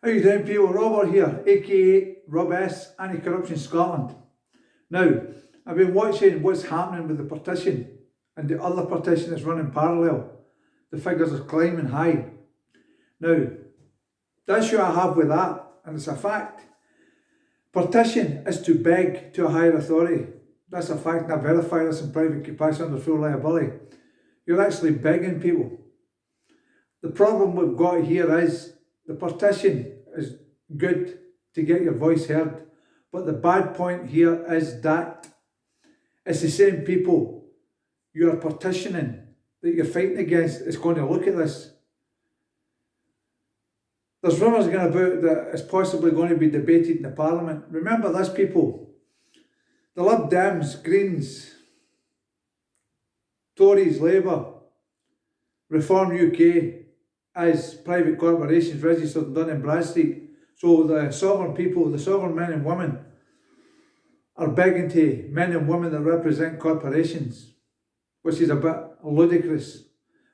How you doing, people? Robert here, aka Robess, Anti-Corruption Scotland. Now, I've been watching what's happening with the petition and the other petition is running parallel. The figures are climbing high. Now, the issue I have with that, and it's a fact, petition is to beg to a higher authority. That's a fact, and I verify this in private capacity under full liability. You're actually begging people. The problem we've got here is the petition is good to get your voice heard, but the bad point here is that it's the same people you are petitioning that you're fighting against is going to look at this. There's rumours going about that it's possibly going to be debated in the Parliament. Remember this, people. The Lib Dems, Greens, Tories, Labour, Reform UK as private corporations registered in Dun & Bradstreet. So the sovereign people, the sovereign men and women are begging to men and women that represent corporations, which is a bit ludicrous.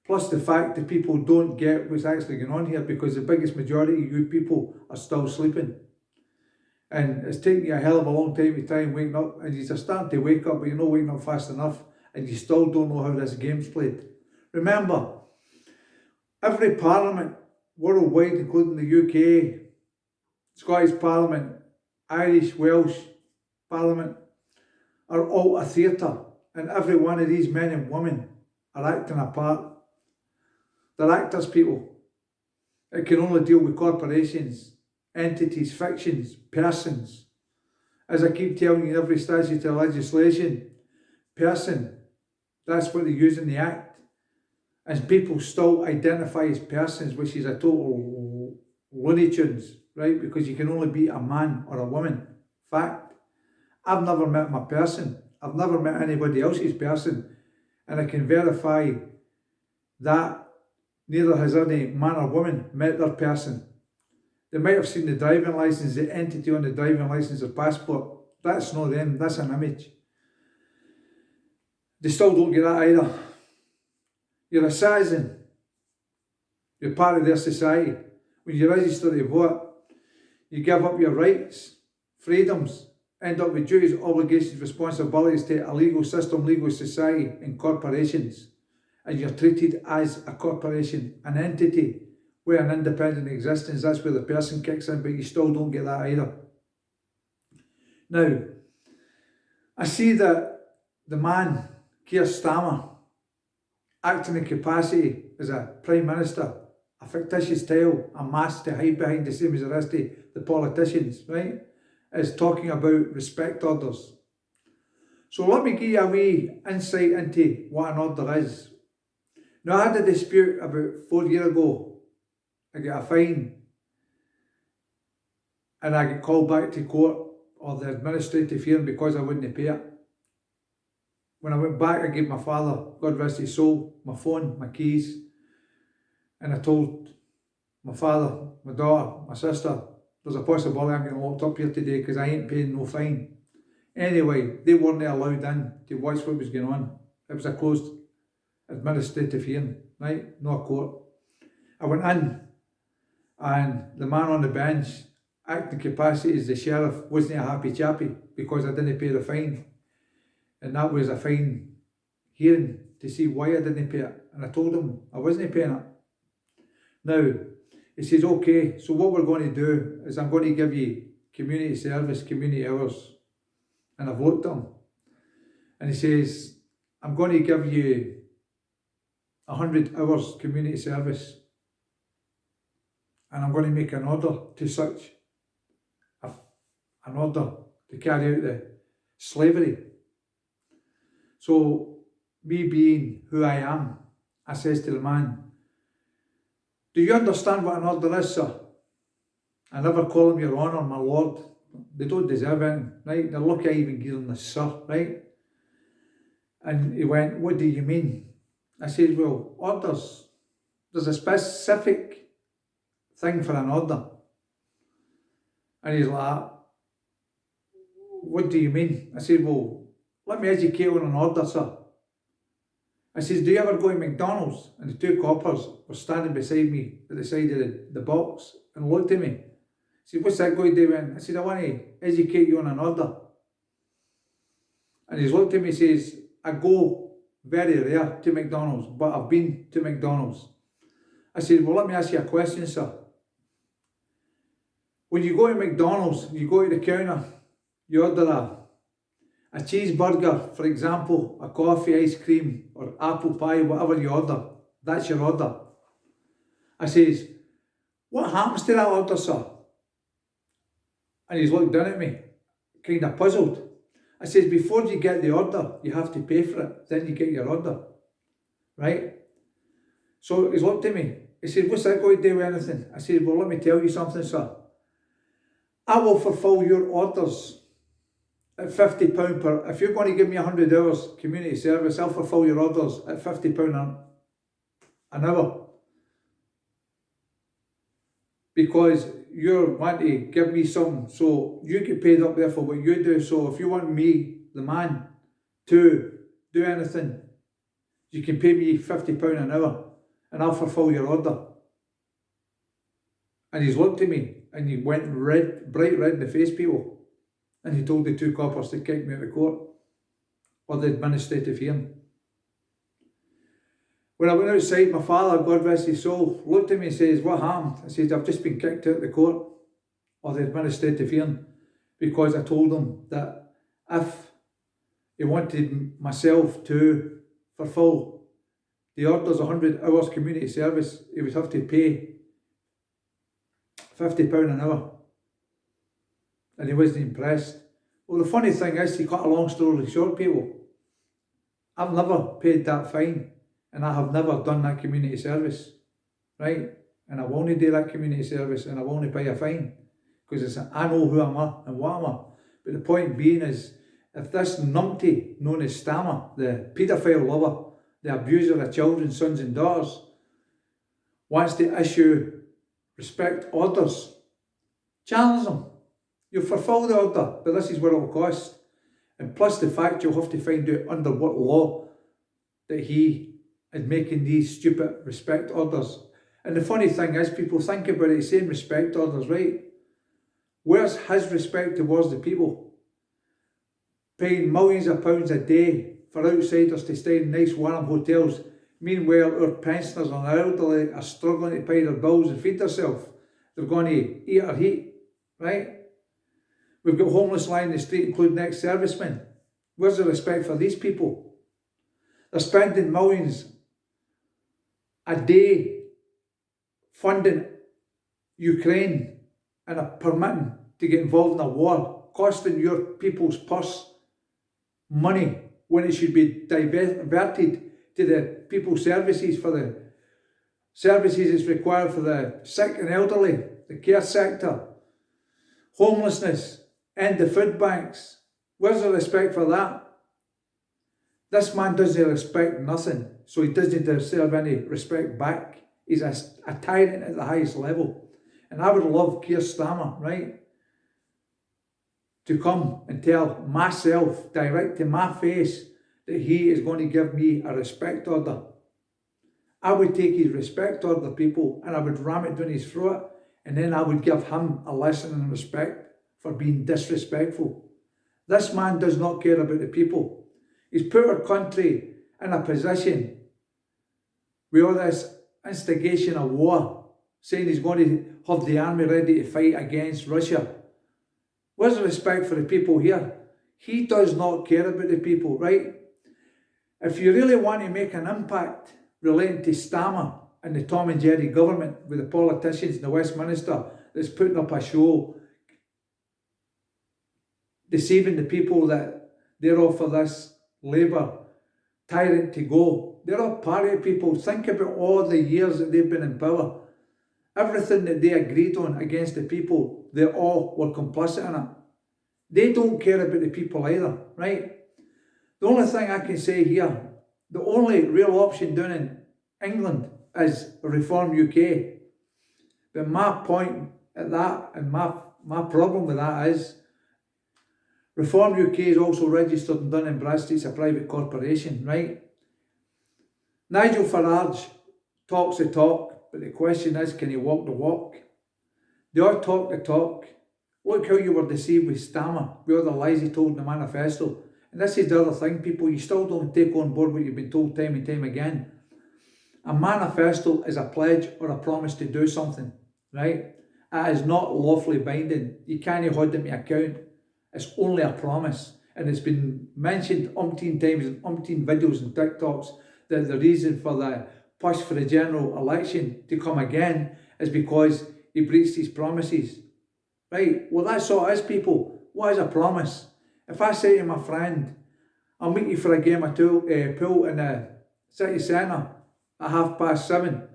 Plus the fact that people don't get what's actually going on here because the biggest majority of you people are still sleeping. And it's taking you a hell of a long time to try and wake up, and you're starting to wake up but you're not waking up fast enough and you still don't know how this game's played. Remember, every parliament worldwide, including the UK, Scottish Parliament, Irish, Welsh Parliament, are all a theatre, and every one of these men and women are acting a part. They're actors, people. It can only deal with corporations, entities, fictions, persons. As I keep telling you in every statute of legislation, person, that's what they use in the Act. And people still identify as persons, which is a total Looney Tunes, right? Because you can only be a man or a woman. Fact. I've never met my person. I've never met anybody else's person. And I can verify that neither has any man or woman met their person. They might have seen the driving licence, the entity on the driving licence or passport. That's not them, that's an image. They still don't get that either. You're a citizen. You're part of their society. When you register to vote, you give up your rights, freedoms, end up with duties, obligations, responsibilities to a legal system, legal society and corporations. And you're treated as a corporation, an entity with an independent existence. That's where the person kicks in, but you still don't get that either. Now, I see that the man, Keir Starmer, acting in capacity as a Prime Minister, a fictitious title, a mask to hide behind, the same as the rest of the politicians, right, is talking about respect orders. So let me give you a wee insight into what an order is. Now, I had a dispute about 4 years ago. I got a fine and I get called back to court or the administrative hearing because I wouldn't pay it. When I went back, I gave my father, God rest his soul, my phone, my keys, and I told my father, my daughter, my sister, there's a possibility I'm getting locked up here today because I ain't paying no fine. Anyway, they weren't allowed in to watch what was going on. It was a closed administrative hearing, right? No court. I went in and the man on the bench, acting capacity as the sheriff, wasn't a happy chappy because I didn't pay the fine. And that was a fine hearing to see why I didn't pay it. And I told him I wasn't paying it. Now, he says, okay, so what we're going to do is I'm going to give you community service, community hours. And I've looked at him. And he says, I'm going to give you 100 hours community service. And I'm going to make an order to such, an order to carry out the slavery. So, me being who I am, I says to the man, do you understand what an order is, sir? I never call him your honour, my lord. They don't deserve anything, right? They're lucky I even give them the sir, right? And he went, what do you mean? I said, well, orders. There's a specific thing for an order. And he's like, what do you mean? I said, well, let me educate you on an order, sir. I says, do you ever go to McDonald's? And the two coppers were standing beside me at the side of the box and looked at me. He said, what's that going to do? I said, I want to educate you on an order. And he's looked at me and says, I go very rare to McDonald's, but I've been to McDonald's. I said, well, let me ask you a question, sir. When you go to McDonald's, you go to the counter, you order a cheeseburger, for example, a coffee, ice cream, or apple pie, whatever you order. That's your order. I says, what happens to that order, sir? And he's looked down at me, kind of puzzled. I says, before you get the order, you have to pay for it. Then you get your order. Right? So he's looked at me. He said, what's that going to do with anything? I said, well, let me tell you something, sir. I will fulfill your orders at £50 per... If you're going to give me 100 hours community service, I'll fulfill your orders at £50 an hour. Because you're wanting to give me something, so you get paid up there for what you do. So if you want me, the man, to do anything, you can pay me £50 an hour and I'll fulfill your order. And he's looked at me and he went red, bright red in the face, people. And he told the two coppers to kick me out of court or the administrative hearing. When I went outside, my father, God rest his soul, looked at me and says, what happened? I said, I've just been kicked out of the court or the administrative hearing because I told him that if he wanted myself to fulfil the orders 100 hours community service, he would have to pay £50 an hour. And he wasn't impressed. Well, the funny thing is, to cut a long story short, people, I've never paid that fine. And I have never done that community service, right? And I want to do that community service and I want to pay a fine because I know who I am and what I am. But the point being is, if this numpty known as Stammer, the paedophile lover, the abuser of children, sons and daughters, wants to issue respect orders, challenge them. You'll fulfil the order, but this is what it will cost. And plus the fact you'll have to find out under what law that he and making these stupid respect orders. And the funny thing is, people think about it, saying respect orders, right? Where's his respect towards the people? Paying millions of pounds a day for outsiders to stay in nice warm hotels. Meanwhile, our pensioners and our elderly are struggling to pay their bills and feed themselves. They're going to eat or heat, right? We've got homeless lying in the street, including ex-servicemen. Where's the respect for these people? They're spending millions a day funding Ukraine and are permitting to get involved in a war, costing your people's purse money when it should be diverted to the people's services, for the services it's required for the sick and elderly, the care sector, homelessness, and the food banks. Where's the respect for that? This man doesn't respect nothing, so he doesn't deserve any respect back. He's a tyrant at the highest level. And I would love Keir Starmer, right, to come and tell myself, direct to my face, that he is going to give me a respect order. I would take his respect order, people, and I would ram it down his throat, and then I would give him a lesson in respect for being disrespectful. This man does not care about the people. He's put our country in a position with all this instigation of war, saying he's going to have the army ready to fight against Russia. Where's the respect for the people here? He does not care about the people, right? If you really want to make an impact relating to Stammer and the Tom and Jerry government with the politicians in the Westminster that's putting up a show deceiving the people that they're all for this Labour tyrant to go. They're all party people. Think about all the years that they've been in power. Everything that they agreed on against the people, they all were complicit in it. They don't care about the people either, right? The only thing I can say here, the only real option down in England is Reform UK. But my point at that, and my problem with that is, Reform UK is also registered in Dun and Bradstreet. It's a private corporation, right? Nigel Farage talks the talk, but the question is, can he walk the walk? They all talk the talk. Look how you were deceived with Stammer, with all the lies he told in the manifesto. And this is the other thing, people, you still don't take on board what you've been told time and time again. A manifesto is a pledge or a promise to do something, right? It is not lawfully binding. You can't hold them to account. It's only a promise. And it's been mentioned umpteen times in umpteen videos and TikToks that the reason for the push for the general election to come again is because he breached his promises. Right? Well, that's all it is, people. What is a promise? If I say to my friend, I'll meet you for a game of pool in the city centre at 7:30,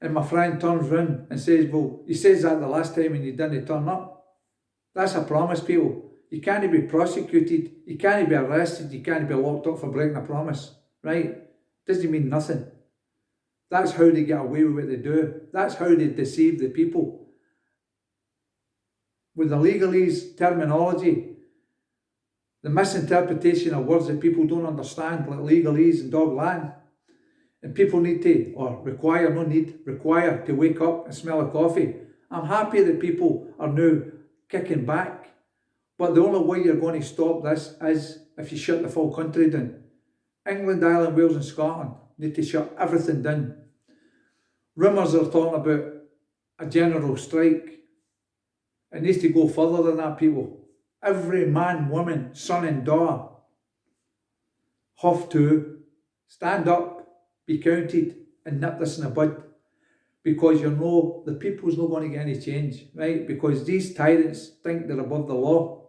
and my friend turns round and says, well, he says that the last time and you didn't turn up. That's a promise, people. You can't be prosecuted, you can't be arrested, you can't be locked up for breaking a promise, right? Doesn't mean nothing. That's how they get away with what they do. That's how they deceive the people. With the legalese terminology, the misinterpretation of words that people don't understand, like legalese and dog Latin, and people need to, or require to wake up and smell a coffee. I'm happy that people are now kicking back, but the only way you're going to stop this is if you shut the full country down. England, Ireland, Wales and Scotland need to shut everything down. Rumours are talking about a general strike. It needs to go further than that, people. Every man, woman, son and daughter have to stand up, be counted and nip this in the bud, because you know the people's not going to get any change, right? Because these tyrants think they're above the law.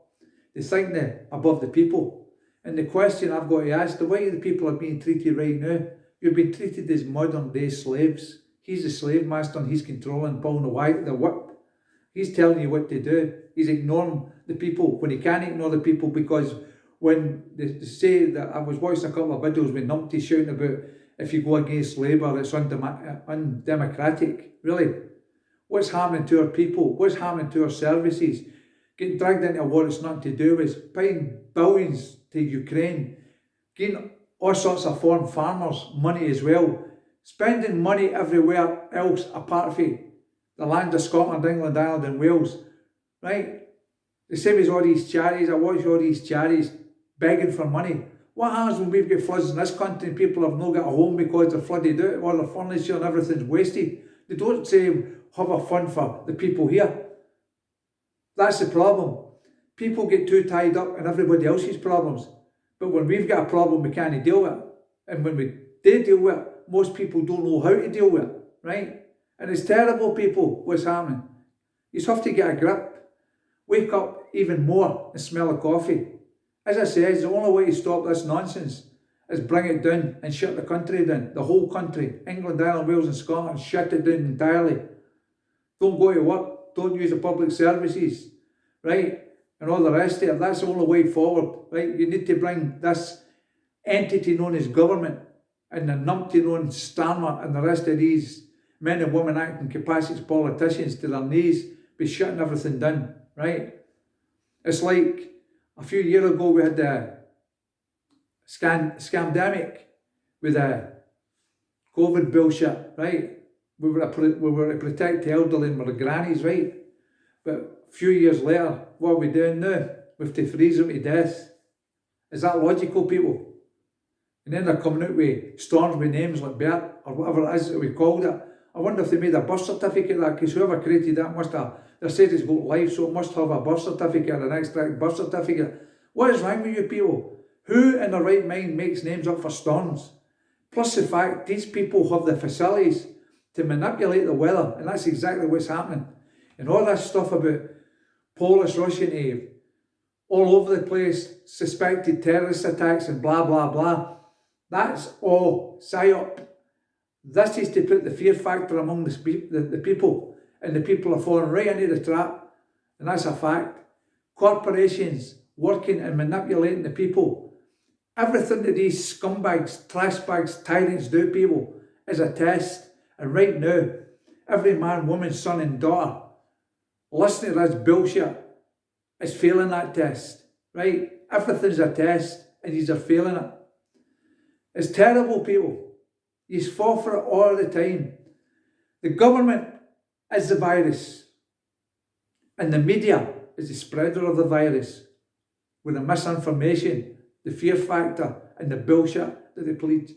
They think they're above the people. And the question I've got to ask, the way the people are being treated right now, you're being treated as modern day slaves. He's the slave master and he's controlling, pulling the whip. He's telling you what to do. He's ignoring the people when he can't ignore the people, because when they say that, I was watching a couple of videos with Numpty shouting about if you go against Labour, it's undemocratic. Really? What's happening to our people? What's happening to our services? Getting dragged into a war it's nothing to do with, paying billions to Ukraine, getting all sorts of foreign farmers money as well, spending money everywhere else apart from the land of Scotland, England, Ireland and Wales, right? The same as all these charities. I watch all these charities begging for money. What happens when we've got floods in this country and people have not got a home because they're flooded out, all their furniture and everything's wasted? They don't say have a fund for the people here. That's the problem. People get too tied up in everybody else's problems. But when we've got a problem, we can't deal with it. And when we do deal with it, most people don't know how to deal with it, right? And it's terrible, people, what's happening. You just have to get a grip. Wake up even more and smell a coffee. As I said, the only way to stop this nonsense is bring it down and shut the country down. The whole country, England, Ireland, Wales and Scotland, shut it down entirely. Don't go to work. Don't use the public services, right? And all the rest of it. That's the only way forward, right? You need to bring this entity known as government and the numpty known Starmer and the rest of these men and women acting capacity as politicians to their knees, be shutting everything down, right? It's like a few years ago we had the scamdemic with the COVID bullshit, right? We were to protect the elderly and the grannies, right? But a few years later, what are we doing now? We have to freeze them to death. Is that logical, people? And then they're coming out with storms with names like Bert or whatever it is that we called it. I wonder if they made a birth certificate of that, because whoever created that must have, they said it's got life, so it must have a birth certificate or an extract birth certificate. What is wrong with you people? Who in their right mind makes names up for storms? Plus the fact these people have the facilities to manipulate the weather, and that's exactly what's happening. And all this stuff about Polish, Russian aid, all over the place, suspected terrorist attacks and blah, blah, blah. That's all psyop. This is to put the fear factor among the people, and the people are falling right into the trap, and that's a fact. Corporations working and manipulating the people. Everything that these scumbags, trash bags, tyrants do, people, is a test. And right now, every man, woman, son and daughter listening to this bullshit is failing that test, right? Everything's a test and these are failing it. It's terrible, people. You fall for it all the time. The government is the virus. And the media is the spreader of the virus with the misinformation, the fear factor, and the bullshit that they preach.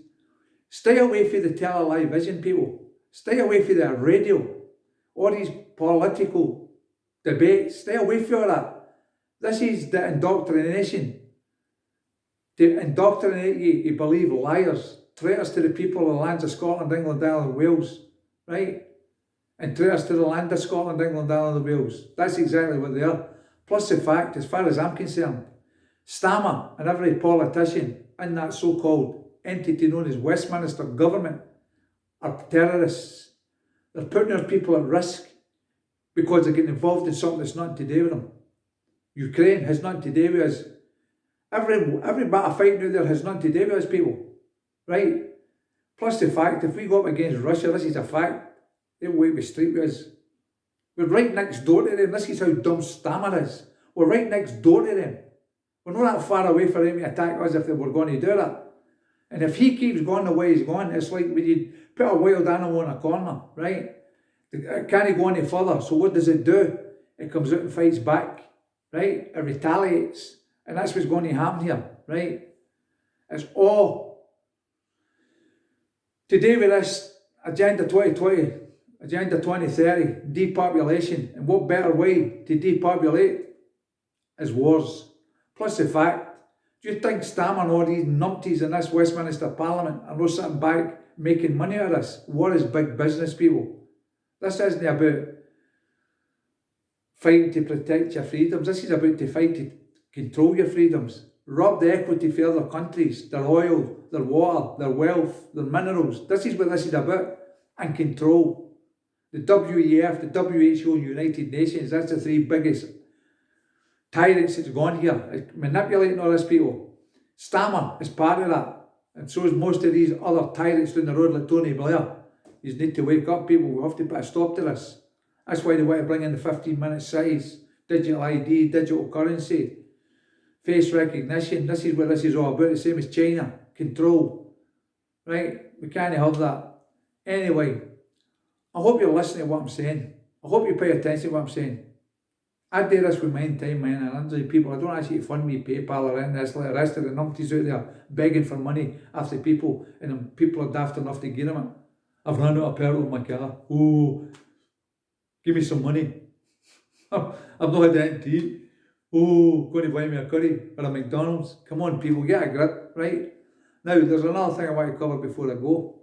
Stay away from the television, people. Stay away from the radio. All these political debates. Stay away from all that. This is the indoctrination. To indoctrinate you to believe liars, traitors to the people of the lands of Scotland, England, Ireland, and Wales, right? And traitors to the land of Scotland, England, Ireland, and Wales. That's exactly what they are. Plus the fact, as far as I'm concerned, Stammer and every politician in that so-called entity known as Westminster government are terrorists. They're putting their people at risk because they're getting involved in something that's nothing to do with them. Ukraine has nothing to do with us. Every bit of fighting out there has nothing to do with us, people. Right? Plus the fact, if we go up against Russia, this is a fact, they will wipe the street with us. We're right next door to them. This is how dumb Stammer is. We're right next door to them. We're not that far away for them to attack us if they were going to do that. And if he keeps going the way he's going, it's like when you put a wild animal in a corner, right? It can't go any further. So what does it do? It comes out and fights back, right? It retaliates. And that's what's going to happen here, right? It's all to do with this Agenda 2020, Agenda 2030, depopulation. And what better way to depopulate is wars. Plus the fact, do you think Stammer and all these numpties in this Westminster Parliament are not sitting back making money out of this? War is big business, people. This isn't about fighting to protect your freedoms. This is about to fight to control your freedoms. Rob the equity for other countries, their oil, their water, their wealth, their minerals. This is what this is about. And control. The WEF, the WHO, United Nations, that's the three biggest tyrants that's gone here. It's manipulating all these people. Stammer is part of that. And so is most of these other tyrants down the road like Tony Blair. You need to wake up, people. We have to put a stop to this. That's why they want to bring in the 15-minute cities, digital ID, digital currency, face recognition. This is what this is all about. The same as China. Control. Right? We can't have that. Anyway, I hope you're listening to what I'm saying. I hope you pay attention to what I'm saying. I do this with my own time, man, and hundreds of people. I don't actually fund me PayPal or anything else like the rest of the numpties out there begging for money after people, and then people are daft enough to give them it. I've run out of petrol in my car. Oh, give me some money. I've not had anything to eat. Oh, going to buy me a curry or a McDonald's. Come on, people, get a grip, right? Now, there's another thing I want to cover before I go.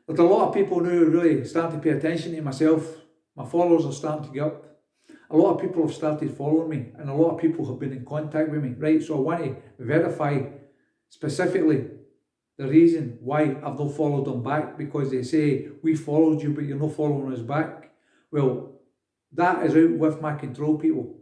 There's a lot of people now really starting to pay attention to myself. My followers are starting to get up. A lot of people have started following me, and a lot of people have been in contact with me, right? So I want to verify specifically the reason why I've not followed them back, because they say, we followed you, but you're not following us back. Well, that is out with my control, people.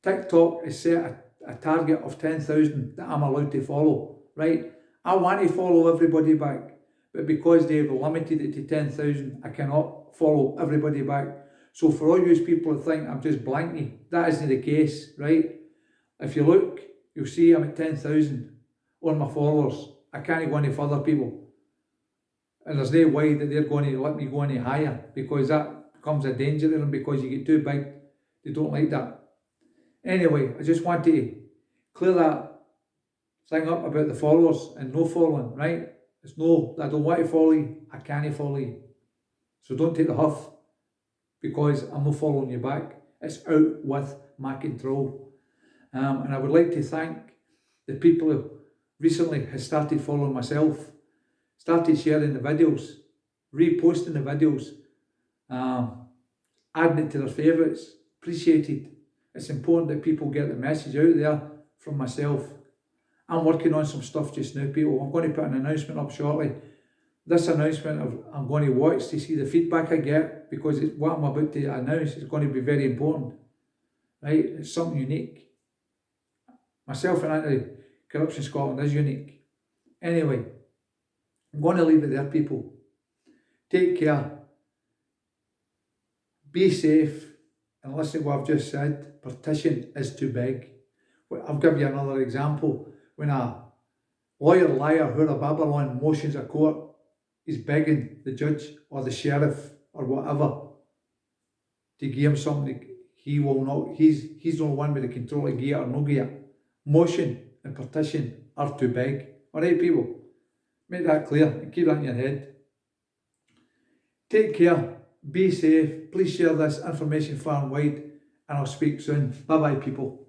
TikTok has set a target of 10,000 that I'm allowed to follow, right? I want to follow everybody back, but because they've limited it to 10,000, I cannot follow everybody back. So for all you people that think I'm just blanking, that isn't the case, right? If you look, you'll see I'm at 10,000 on my followers. I can't go any further, people. And there's no way that they're going to let me go any higher, because that becomes a danger to them, because you get too big. They don't like that. Anyway, I just want to clear that thing up about the followers and no following, right? It's no, I don't want to follow you, I can't follow you. So don't take the huff, because I'm not following you back. It's out with my control. And I would like to thank the people who recently have started following myself, started sharing the videos, reposting the videos, adding it to their favourites. Appreciated. It's important that people get the message out there from myself. I'm working on some stuff just now, people. I'm going to put an announcement up shortly. This announcement I'm going to watch to see the feedback I get, because what I'm about to announce is going to be very important, right? It's something unique. Myself and Anti-Corruption Scotland is unique. Anyway, I'm going to leave it there, people. Take care. Be safe. And listen to what I've just said. Petition is too big. I'll give you another example. When a lawyer, liar, who of Babylon motions a court, he's begging the judge or the sheriff or whatever to give him something he will not, he's the only one with the control of gear or no gear. Motion and petition are too big. Alright, people? Make that clear and keep that in your head. Take care, be safe, please share this information far and wide, and I'll speak soon. Bye bye, people.